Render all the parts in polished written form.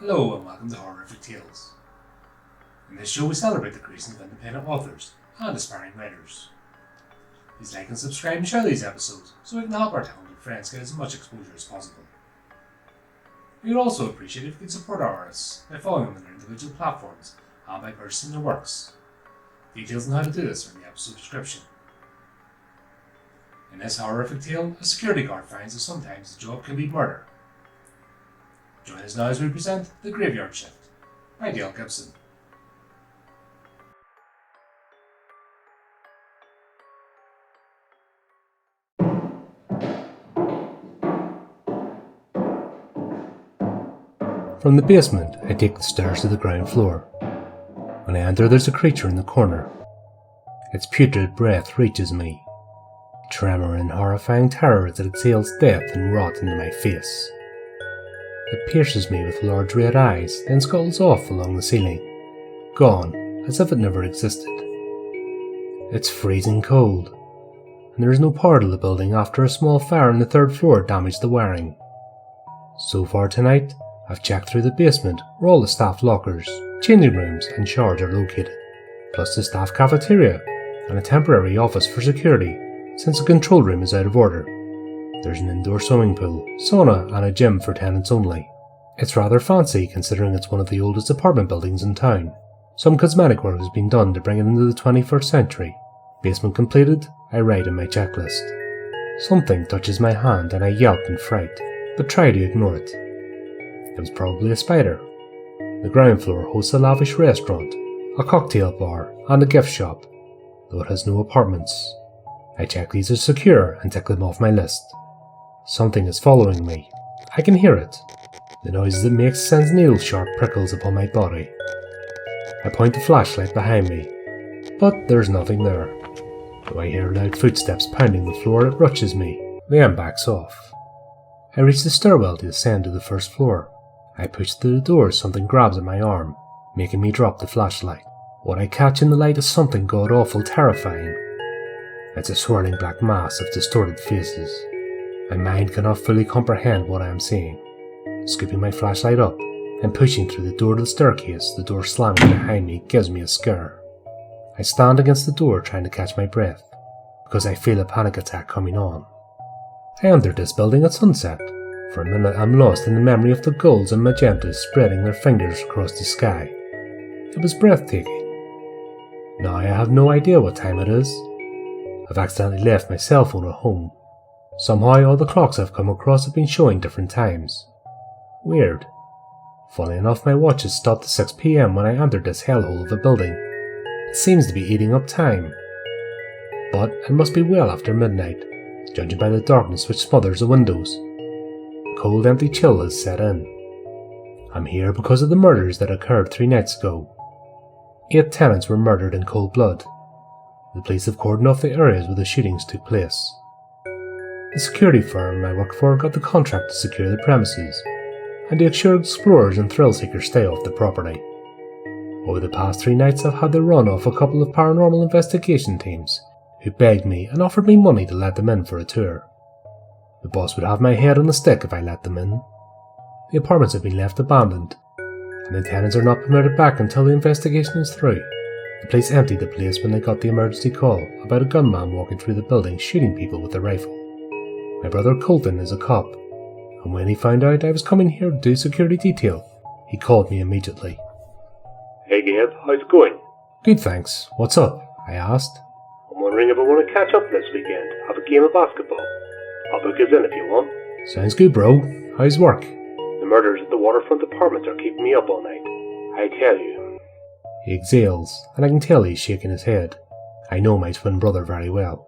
Hello and welcome to Horrific Tales. In this show we celebrate the creation of independent authors and aspiring writers. Please like and subscribe and share these episodes so we can help our talented friends get as much exposure as possible. We would also appreciate if you could support our artists by following them on their individual platforms and by purchasing their works. Details on how to do this are in the episode description. In this horrific tale, a security guard finds that sometimes the job can be murder. Join us now as we present The Graveyard Shift by Gibson. From the basement, I take the stairs to the ground floor. When I enter, there's a creature in the corner. Its putrid breath reaches me. Tremor and horrifying terror as it exhales death and rot into my face. It pierces me with large red eyes, then scuttles off along the ceiling, gone, as if it never existed. It's freezing cold, and there is no power to the building after a small fire on the third floor damaged the wiring. So far tonight, I've checked through the basement where all the staff lockers, changing rooms and showers are located, plus the staff cafeteria and a temporary office for security since the control room is out of order. There's an indoor swimming pool, sauna and a gym for tenants only. It's rather fancy considering it's one of the oldest apartment buildings in town. Some cosmetic work has been done to bring it into the 21st century. Basement completed, I write in my checklist. Something touches my hand and I yelp in fright, but try to ignore it. It was probably a spider. The ground floor hosts a lavish restaurant, a cocktail bar and a gift shop, though it has no apartments. I check these as secure and tick them off my list. Something is following me. I can hear it. The noises it makes sends needle-sharp prickles upon my body. I point the flashlight behind me, but there's nothing there. Though I hear loud footsteps pounding the floor, it rushes me, then backs off. I reach the stairwell to ascend to the first floor. I push through the door as something grabs at my arm, making me drop the flashlight. What I catch in the light is something god-awful terrifying. It's a swirling black mass of distorted faces. My mind cannot fully comprehend what I am seeing. Scooping my flashlight up and pushing through the door to the staircase, the door slamming behind me gives me a scare. I stand against the door trying to catch my breath, because I feel a panic attack coming on. I entered this building at sunset. For a minute I'm lost in the memory of the golds and magentas spreading their fingers across the sky. It was breathtaking. Now I have no idea what time it is. I've accidentally left my cell phone at home. Somehow all the clocks I've come across have been showing different times. Weird. Funny enough, my watch has stopped at 6 PM when I entered this hellhole of a building. It seems to be eating up time. But it must be well after midnight, judging by the darkness which smothers the windows. A cold, empty chill has set in. I'm here because of the murders that occurred 3 nights ago. 8 tenants were murdered in cold blood. The police have cordoned off the areas where the shootings took place. The security firm I work for got the contract to secure the premises, and to ensure explorers and thrill-seekers stay off the property. Over the past 3 nights I've had the run off a couple of paranormal investigation teams, who begged me and offered me money to let them in for a tour. The boss would have my head on a stick if I let them in. The apartments have been left abandoned, and the tenants are not permitted back until the investigation is through. The police emptied the place when they got the emergency call about a gunman walking through the building shooting people with a rifle. My brother Colton is a cop, and when he found out I was coming here to do security detail, he called me immediately. Hey Gabe, how's it going? Good, thanks. What's up? I asked. I'm wondering if I want to catch up this weekend, have a game of basketball. I'll book us in if you want. Sounds good, bro. How's work? The murders at the waterfront apartments are keeping me up all night. I tell you. He exhales, and I can tell he's shaking his head. I know my twin brother very well.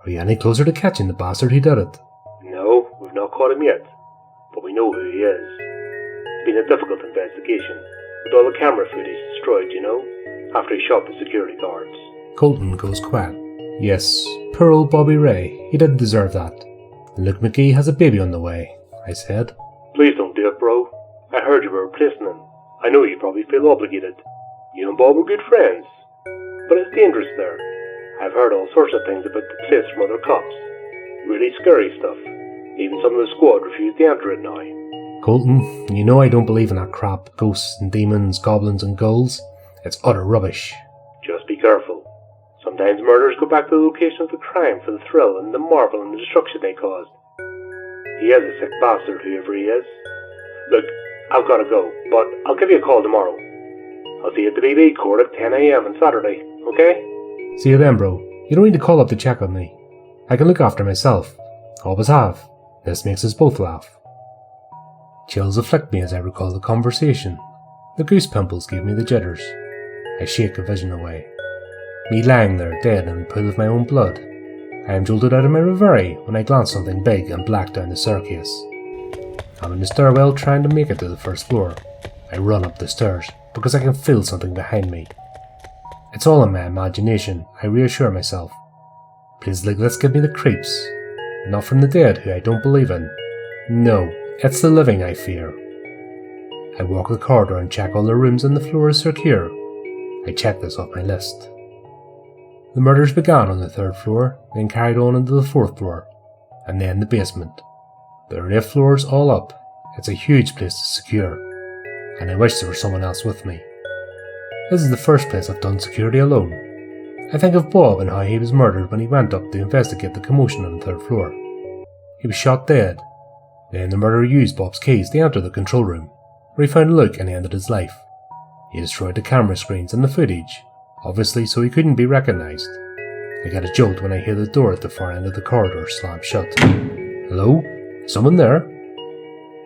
Are you any closer to catching the bastard who did it? No, we've not caught him yet, but we know who he is. It's been a difficult investigation, with all the camera footage destroyed, after he shot the security guards. Colton goes quiet. Yes, poor old Bobby Ray, he didn't deserve that. And Luke McGee has a baby on the way, I said. Please don't do it, bro. I heard you were replacing him. I know you probably feel obligated. You and Bob were good friends. But it's dangerous there. I've heard all sorts of things about the place from other cops. Really scary stuff. Even some of the squad refuse to enter it now. Colton, you know I don't believe in that crap, ghosts and demons, goblins and ghouls. It's utter rubbish. Just be careful. Sometimes murderers go back to the location of the crime for the thrill and the marvel and the destruction they caused. He is a sick bastard, whoever he is. Look, I've got to go, but I'll give you a call tomorrow. I'll see you at the BB court at 10 AM on Saturday, okay? See you then, bro. You don't need to call up to check on me. I can look after myself. Always have. This makes us both laugh. Chills afflict me as I recall the conversation. The goose pimples give me the jitters. I shake a vision away. Me lying there dead in a pool of my own blood. I am jolted out of my reverie when I glance something big and black down the staircase. I'm in the stairwell trying to make it to the first floor. I run up the stairs because I can feel something behind me. It's all in my imagination, I reassure myself. Please let's give me the creeps. Not from the dead who I don't believe in. No, it's the living I fear. I walk the corridor and check all the rooms and the floor is secure. I check this off my list. The murders began on the 3rd floor, then carried on into the 4th floor, and then the basement. There are 8 floors all up. It's a huge place to secure, and I wish there was someone else with me. This is the first place I've done security alone. I think of Bob and how he was murdered when he went up to investigate the commotion on the 3rd floor. He was shot dead. Then the murderer used Bob's keys to enter the control room, where he found Luke and ended his life. He destroyed the camera screens and the footage, obviously so he couldn't be recognised. I get a jolt when I hear the door at the far end of the corridor slam shut. Hello? Someone there?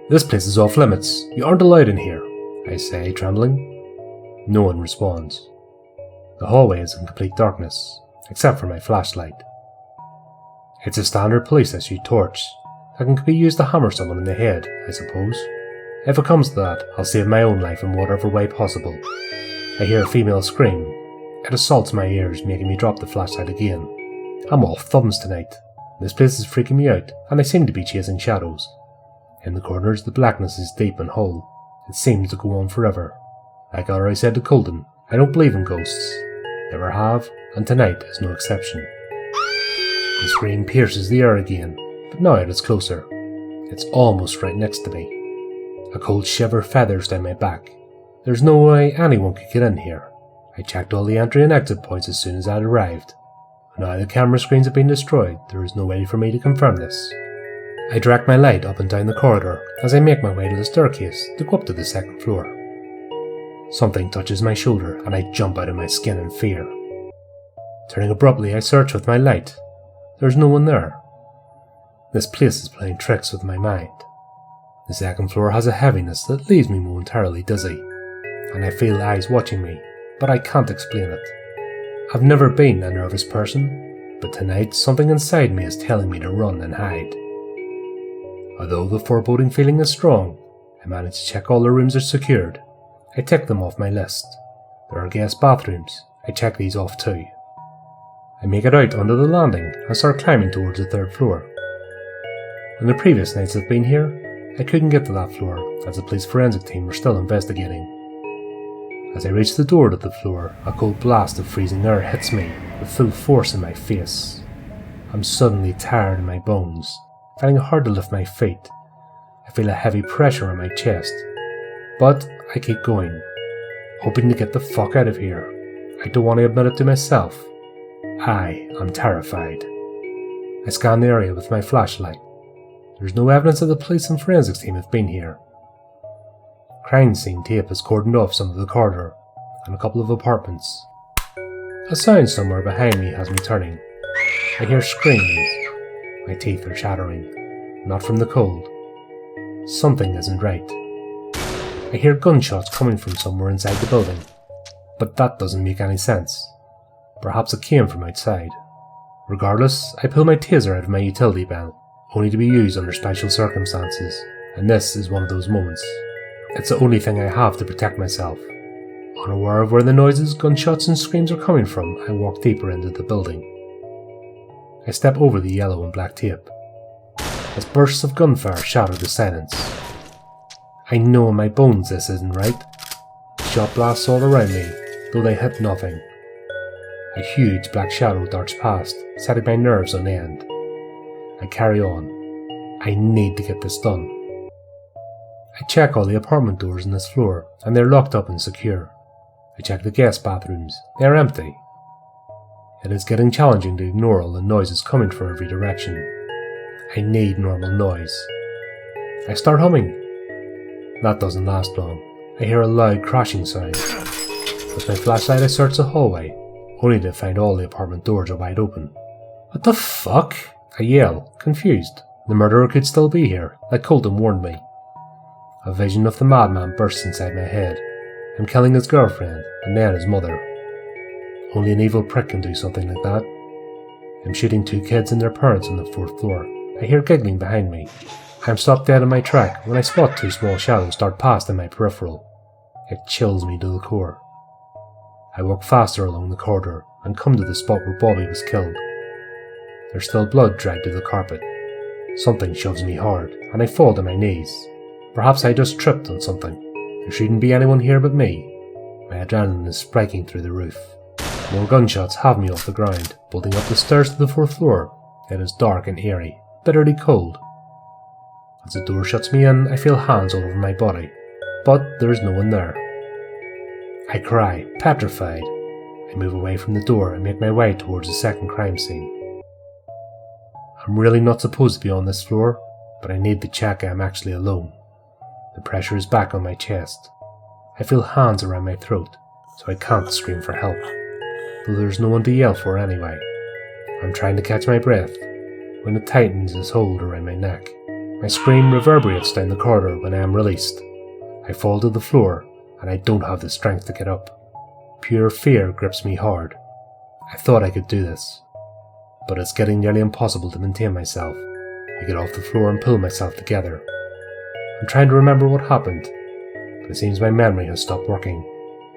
This place is off limits. You aren't allowed in here, I say, trembling. No one responds. The hallway is in complete darkness, except for my flashlight. It's a standard police SU torch that can be used to hammer someone in the head, I suppose. If it comes to that, I'll save my own life in whatever way possible. I hear a female scream. It assaults my ears, making me drop the flashlight again. I'm all thumbs tonight. This place is freaking me out, and I seem to be chasing shadows. In the corners, the blackness is deep and whole. It seems to go on forever. Like I already said to Colton, I don't believe in ghosts. Never have, and tonight is no exception. The scream pierces the air again, but now it is closer. It's almost right next to me. A cold shiver feathers down my back. There's no way anyone could get in here. I checked all the entry and exit points as soon as I had arrived. Now the camera screens have been destroyed, there is no way for me to confirm this. I direct my light up and down the corridor as I make my way to the staircase to go up to the 2nd floor. Something touches my shoulder and I jump out of my skin in fear. Turning abruptly, I search with my light. There's no one there. This place is playing tricks with my mind. The 2nd floor has a heaviness that leaves me momentarily dizzy, and I feel eyes watching me, but I can't explain it. I've never been a nervous person, but tonight something inside me is telling me to run and hide. Although the foreboding feeling is strong, I manage to check all the rooms are secured. I tick them off my list. There are guest bathrooms. I check these off too. I make it out onto the landing and start climbing towards the 3rd floor. On the previous nights I've been here, I couldn't get to that floor as the police forensic team were still investigating. As I reach the door to the floor, a cold blast of freezing air hits me with full force in my face. I'm suddenly tired in my bones, finding it hard to lift my feet. I feel a heavy pressure on my chest, but I keep going, hoping to get the fuck out of here. I don't want to admit it to myself. I am terrified. I scan the area with my flashlight. There's no evidence that the police and forensics team have been here. Crime scene tape has cordoned off some of the corridor and a couple of apartments. A sound somewhere behind me has me turning. I hear screams. My teeth are chattering, not from the cold. Something isn't right. I hear gunshots coming from somewhere inside the building, but that doesn't make any sense. Perhaps it came from outside. Regardless, I pull my taser out of my utility belt, only to be used under special circumstances, and this is one of those moments. It's the only thing I have to protect myself. Unaware of where the noises, gunshots and screams are coming from, I walk deeper into the building. I step over the yellow and black tape, as bursts of gunfire shatter the silence. I know in my bones this isn't right. Shot blasts all around me, though they hit nothing. A huge black shadow darts past, setting my nerves on end. I carry on. I need to get this done. I check all the apartment doors on this floor, and they're locked up and secure. I check the guest bathrooms. They are empty. It is getting challenging to ignore all the noises coming from every direction. I need normal noise. I start humming. That doesn't last long. I hear a loud crashing sound. With my flashlight I search the hallway, only to find all the apartment doors are wide open. What the fuck? I yell, confused. The murderer could still be here, like Colton warned me. A vision of the madman bursts inside my head. I'm killing his girlfriend, and then his mother. Only an evil prick can do something like that. I'm shooting 2 kids and their parents on the 4th floor. I hear giggling behind me. I'm stopped dead in my track when I spot 2 small shadows dart past in my peripheral. It chills me to the core. I walk faster along the corridor and come to the spot where Bobby was killed. There's still blood dragged to the carpet. Something shoves me hard, and I fall to my knees. Perhaps I just tripped on something. There shouldn't be anyone here but me. My adrenaline is spiking through the roof. More gunshots have me off the ground, bolting up the stairs to the 4th floor. It is dark and eerie, bitterly cold. As the door shuts me in, I feel hands all over my body, but there is no one there. I cry, petrified. I move away from the door and make my way towards the second crime scene. I'm really not supposed to be on this floor, but I need to check I am actually alone. The pressure is back on my chest. I feel hands around my throat, so I can't scream for help, though there's no one to yell for anyway. I'm trying to catch my breath when it tightens its hold around my neck. My scream reverberates down the corridor when I am released. I fall to the floor, and I don't have the strength to get up. Pure fear grips me hard. I thought I could do this, but it's getting nearly impossible to maintain myself. I get off the floor and pull myself together. I'm trying to remember what happened, but it seems my memory has stopped working.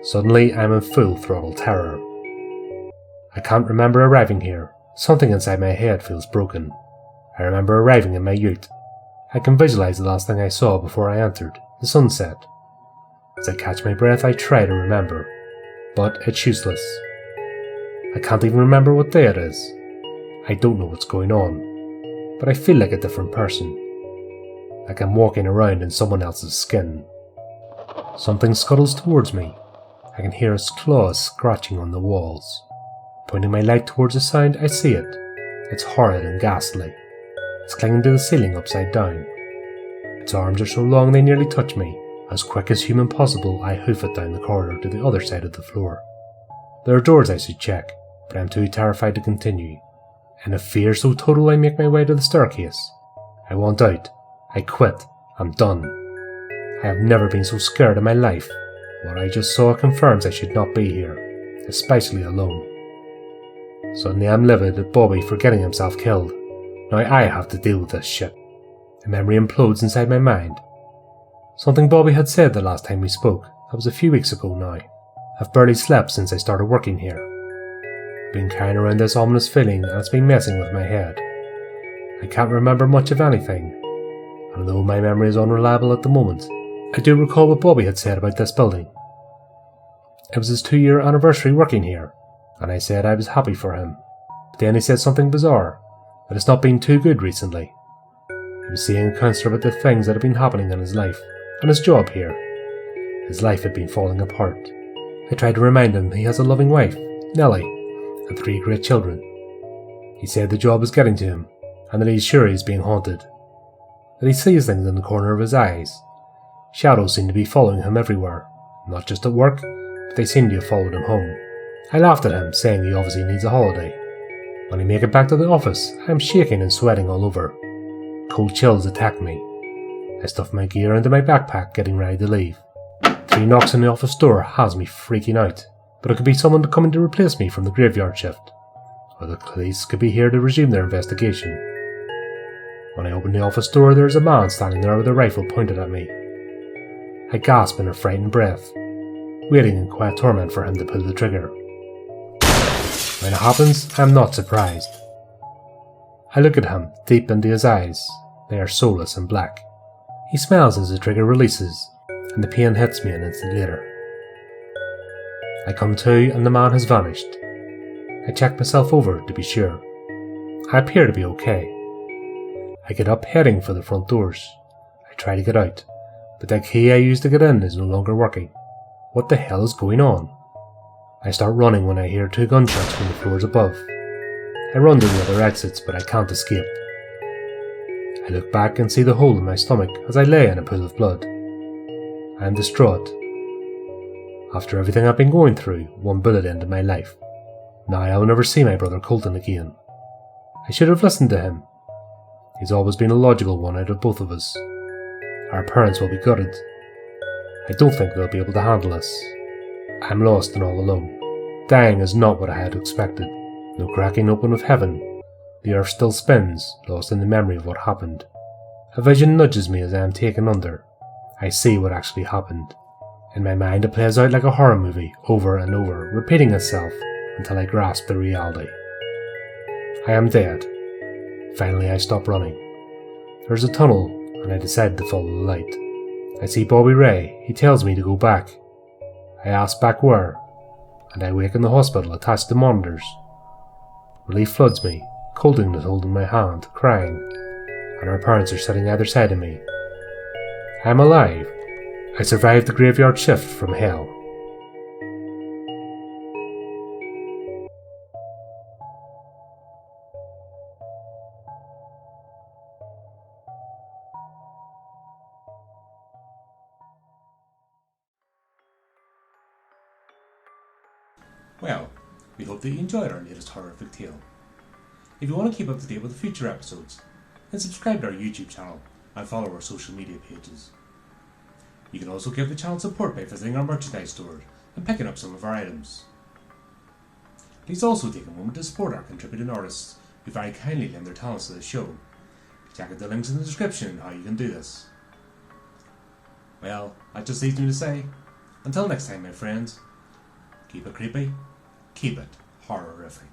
Suddenly, I'm in full throttle terror. I can't remember arriving here. Something inside my head feels broken. I remember arriving in my ute. I can visualize the last thing I saw before I entered, the sunset. As I catch my breath, I try to remember, but it's useless. I can't even remember what day it is. I don't know what's going on, but I feel like a different person. Like I'm walking around in someone else's skin. Something scuttles towards me. I can hear its claws scratching on the walls. Pointing my light towards the sound, I see it. It's horrid and ghastly. It's clinging to the ceiling upside down. Its arms are so long they nearly touch me. As quick as human possible, I hoof it down the corridor to the other side of the floor. There are doors I should check, but I'm too terrified to continue. In a fear so total, I make my way to the staircase. I want out. I quit. I'm done. I have never been so scared in my life. What I just saw confirms I should not be here, especially alone. Suddenly I'm livid at Bobby for getting himself killed. Now I have to deal with this shit. A memory implodes inside my mind. Something Bobby had said the last time we spoke. That was a few weeks ago now. I've barely slept since I started working here. I've been carrying around this ominous feeling and it's been messing with my head. I can't remember much of anything. And though my memory is unreliable at the moment, I do recall what Bobby had said about this building. It was his 2-year anniversary working here, and I said I was happy for him. But then he said something bizarre, that it's not been too good recently. He was seeing a counsellor about the things that had been happening in his life, and his job here. His life had been falling apart. I tried to remind him he has a loving wife, Nellie, and 3 great children. He said the job is getting to him, and that he's sure he's being haunted. That he sees things in the corner of his eyes. Shadows seem to be following him everywhere, not just at work, but they seem to have followed him home. I laughed at him, saying he obviously needs a holiday. When I make it back to the office, I am shaking and sweating all over. Cold chills attack me. I stuff my gear into my backpack, getting ready to leave. 3 knocks on the office door has me freaking out, but it could be someone coming to replace me from the graveyard shift, or the police could be here to resume their investigation. When I open the office door, there is a man standing there with a rifle pointed at me. I gasp in a frightened breath, waiting in quiet torment for him to pull the trigger. When it happens, I am not surprised. I look at him, deep into his eyes. They are soulless and black. He smiles as the trigger releases, and the pain hits me an instant later. I come to, and the man has vanished. I check myself over to be sure. I appear to be okay. I get up, heading for the front doors. I try to get out, but the key I used to get in is no longer working. What the hell is going on? I start running when I hear 2 gunshots from the floors above. I run to the other exits, but I can't escape. I look back and see the hole in my stomach as I lay in a pool of blood. I am distraught. After everything I've been going through, 1 bullet ended my life. Now I will never see my brother Colton again. I should have listened to him. He's always been a logical one out of both of us. Our parents will be gutted. I don't think they'll be able to handle us. I'm lost and all alone. Dying is not what I had expected. No cracking open of heaven. The earth still spins, lost in the memory of what happened. A vision nudges me as I am taken under. I see what actually happened. In my mind it plays out like a horror movie, over and over, repeating itself until I grasp the reality. I am dead. Finally I stop running. There's a tunnel, and I decide to follow the light. I see Bobby Ray. He tells me to go back. I ask back where, and I wake in the hospital attached to monitors. Relief floods me. Colton is holding my hand, crying, and our parents are sitting either side of me. I am alive. I survived the graveyard shift from hell. Well, we hope that you enjoyed our latest horrific tale. If you want to keep up to date with the future episodes, then subscribe to our YouTube channel and follow our social media pages. You can also give the channel support by visiting our merchandise store and picking up some of our items. Please also take a moment to support our contributing artists who very kindly lend their talents to the show. Check out the links in the description on how you can do this. Well, that just leaves me to say, until next time my friends, keep it creepy, keep it horrorific.